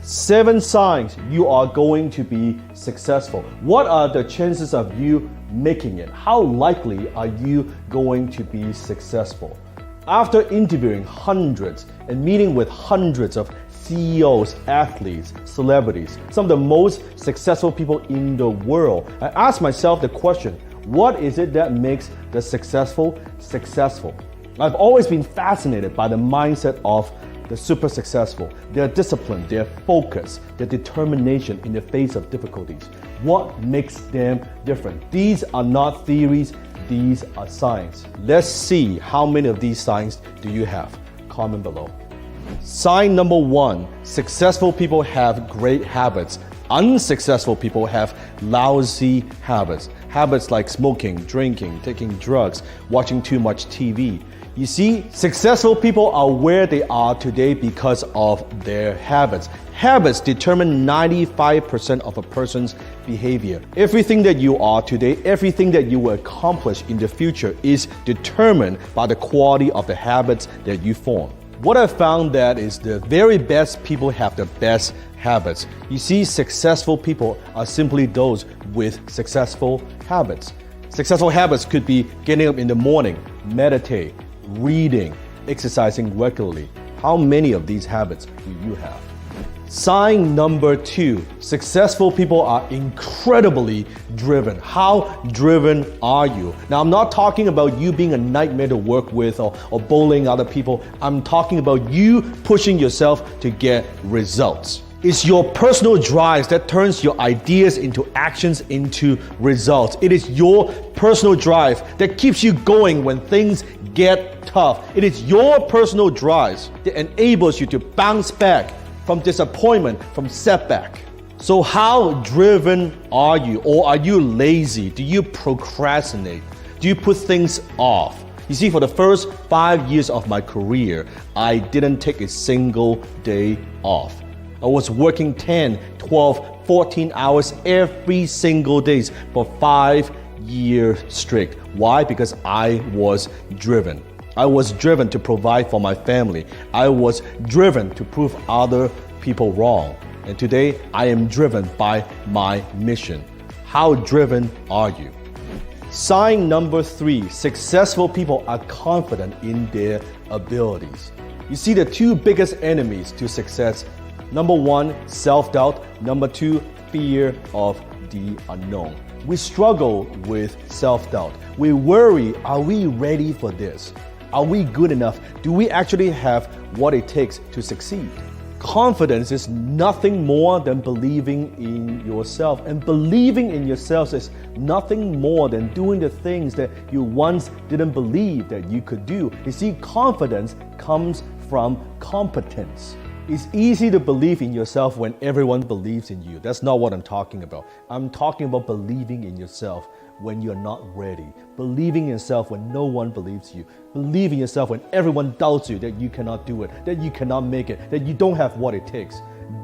7 signs you are going to be successful. What are the chances of you making it? How likely are you going to be successful? After interviewing hundreds and meeting with hundreds of CEOs, athletes, celebrities, some of the most successful people in the world, I asked myself the question, what is it that makes the successful successful? I've always been fascinated by the mindset of the super successful, their discipline, their focus, their determination in the face of difficulties. What makes them different? These are not theories, these are signs. Let's see how many of these signs do you have. Comment below. Sign number 1, successful people have great habits. Unsuccessful people have lousy habits. Habits like smoking, drinking, taking drugs, watching too much TV. You see, successful people are where they are today because of their habits. Habits determine 95% of a person's behavior. Everything that you are today, everything that you will accomplish in the future is determined by the quality of the habits that you form. What I found that is the very best people have the best habits. You see, successful people are simply those with successful habits. Successful habits could be getting up in the morning, meditate, reading, exercising regularly. How many of these habits do you have? Sign number 2, successful people are incredibly driven. How driven are you? Now, I'm not talking about you being a nightmare to work with or bullying other people. I'm talking about you pushing yourself to get results. It's your personal drive that turns your ideas into actions, into results. It is your personal drive that keeps you going when things get tough. It is your personal drive that enables you to bounce back from disappointment, from setback. So how driven are you? Or are you lazy? Do you procrastinate? Do you put things off? You see, for the first 5 years of my career, I didn't take a single day off. I was working 10, 12, 14 hours every single day for 5 years straight. Why? Because I was driven. I was driven to provide for my family. I was driven to prove other people wrong. And today, I am driven by my mission. How driven are you? Sign number 3, successful people are confident in their abilities. You see, the 2 biggest enemies to success, number 1, self-doubt. Number 2, fear of the unknown. We struggle with self-doubt. We worry, are we ready for this? Are we good enough? Do we actually have what it takes to succeed? Confidence is nothing more than believing in yourself. And believing in yourself is nothing more than doing the things that you once didn't believe that you could do. You see, confidence comes from competence. It's easy to believe in yourself when everyone believes in you. That's not what I'm talking about. I'm talking about believing in yourself when you're not ready. Believing in yourself when no one believes you. Believing in yourself when everyone doubts you that you cannot do it, that you cannot make it, that you don't have what it takes.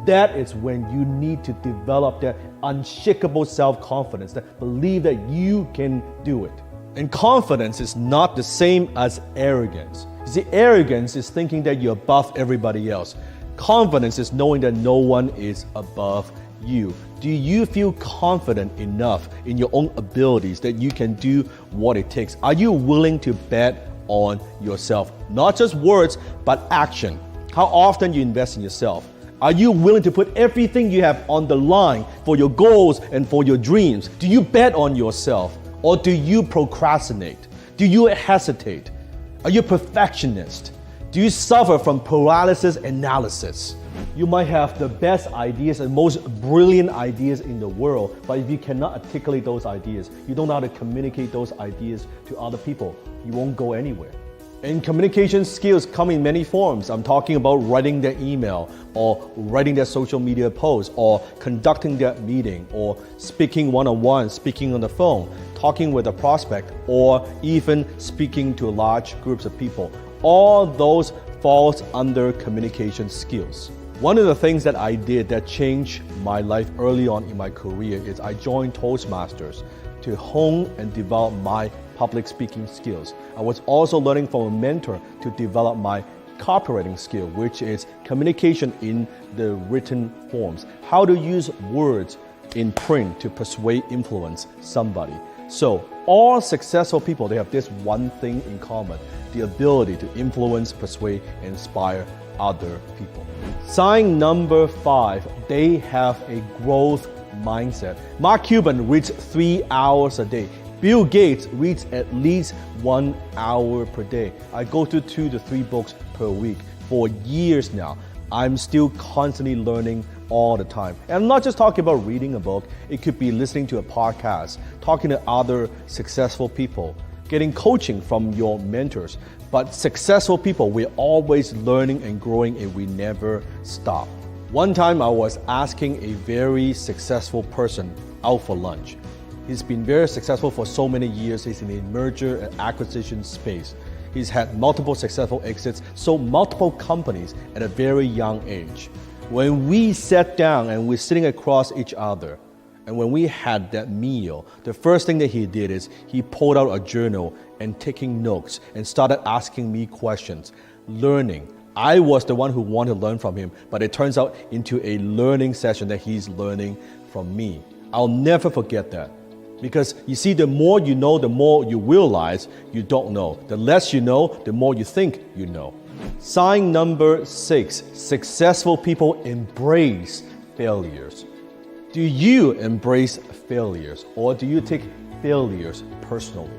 That is when you need to develop that unshakable self-confidence, that believe that you can do it. And confidence is not the same as arrogance. You see, arrogance is thinking that you're above everybody else. Confidence is knowing that no one is above you. Do you feel confident enough in your own abilities that you can do what it takes? Are you willing to bet on yourself? Not just words, but action. How often you invest in yourself? Are you willing to put everything you have on the line for your goals and for your dreams? Do you bet on yourself? Or do you procrastinate? Do you hesitate? Are you a perfectionist? Do you suffer from paralysis analysis? You might have the best ideas and most brilliant ideas in the world, but if you cannot articulate those ideas, you don't know how to communicate those ideas to other people, you won't go anywhere. And communication skills come in many forms. I'm talking about writing their email, or writing their social media post, or conducting their meeting, or speaking one-on-one, speaking on the phone, talking with a prospect, or even speaking to large groups of people. All those falls under communication skills. One of the things that I did that changed my life early on in my career is I joined Toastmasters to hone and develop my public speaking skills. I was also learning from a mentor to develop my copywriting skill, which is communication in the written forms. How to use words in print to persuade, influence somebody. So all successful people, they have this one thing in common: the ability to influence, persuade, and inspire other people. Sign number 5, they have a growth mindset. Mark Cuban reads 3 hours a day. Bill Gates reads at least 1 hour per day. I go through 2 to 3 books per week for years now. I'm still constantly learning all the time. And I'm not just talking about reading a book. It could be listening to a podcast, talking to other successful people, getting coaching from your mentors. But successful people, we're always learning and growing, and we never stop. One time I was asking a very successful person out for lunch. He's been very successful for so many years. He's in the merger and acquisition space. He's had multiple successful exits, sold multiple companies at a very young age. When we sat down and we're sitting across each other, and when we had that meal, the first thing that he did is he pulled out a journal and taking notes and started asking me questions, learning. I was the one who wanted to learn from him, but it turns out into a learning session that he's learning from me. I'll never forget that. Because you see, the more you know, the more you realize you don't know. The less you know, the more you think you know. Sign number 6, successful people embrace failures. Do you embrace failures, or do you take failures personally?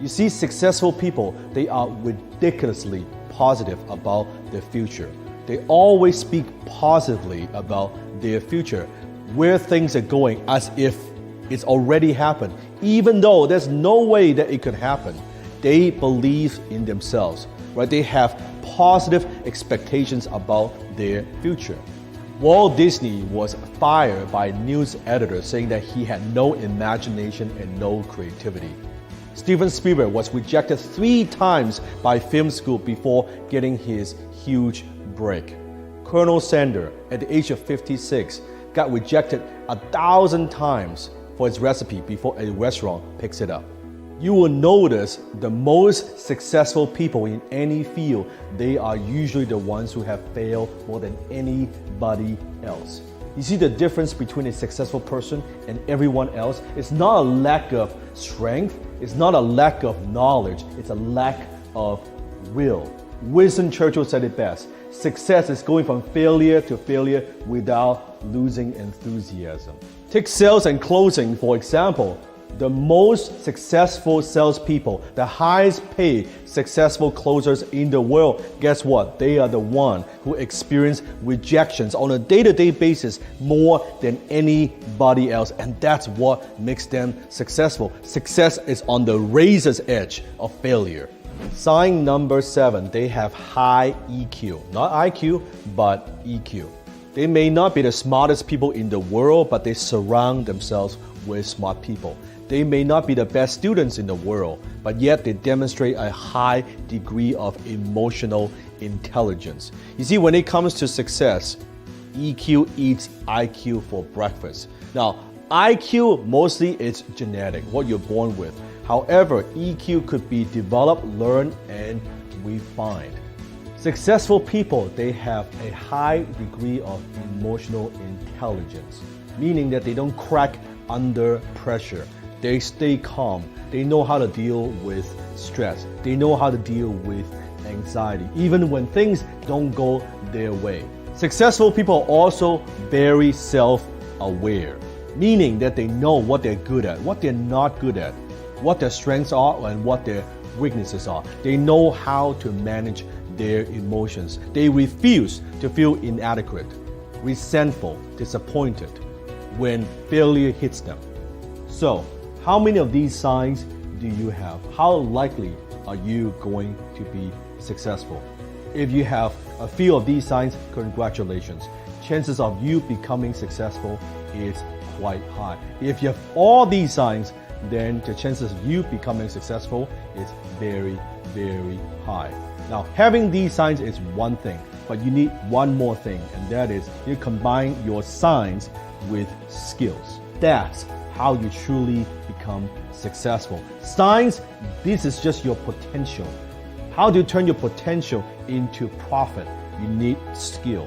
You see, successful people, they are ridiculously positive about their future. They always speak positively about their future, where things are going, as if it's already happened. Even though there's no way that it could happen, they believe in themselves, right? They have positive expectations about their future. Walt Disney was fired by news editors saying that he had no imagination and no creativity. Steven Spielberg was rejected 3 times by film school before getting his huge break. Colonel Sanders, at the age of 56, got rejected 1,000 times for its recipe before a restaurant picks it up. You will notice the most successful people in any field, they are usually the ones who have failed more than anybody else. You see the difference between a successful person and everyone else? It's not a lack of strength, it's not a lack of knowledge, it's a lack of will. Winston Churchill said it best: success is going from failure to failure without losing enthusiasm. Take sales and closing, for example. The most successful salespeople, the highest paid successful closers in the world, guess what? They are the one who experience rejections on a day-to-day basis more than anybody else. And that's what makes them successful. Success is on the razor's edge of failure. Sign number 7, they have high EQ. Not IQ, but EQ. They may not be the smartest people in the world, but they surround themselves with smart people. They may not be the best students in the world, but yet they demonstrate a high degree of emotional intelligence. You see, when it comes to success, EQ eats IQ for breakfast. Now, IQ mostly it's genetic, what you're born with. However, EQ could be developed, learned, and refined. Successful people, they have a high degree of emotional intelligence, meaning that they don't crack under pressure. They stay calm. They know how to deal with stress. They know how to deal with anxiety, even when things don't go their way. Successful people are also very self-aware, meaning that they know what they're good at, what they're not good at, what their strengths are and what their weaknesses are. They know how to manage their emotions. They refuse to feel inadequate, resentful, disappointed when failure hits them. So, how many of these signs do you have? How likely are you going to be successful? If you have a few of these signs, congratulations. Chances of you becoming successful is quite high. If you have all these signs, then the chances of you becoming successful is very, very high. Now, having these signs is one thing, but you need one more thing, and that is you combine your signs with skills. That's how you truly become successful. Signs, this is just your potential. How to turn your potential into profit? You need skill.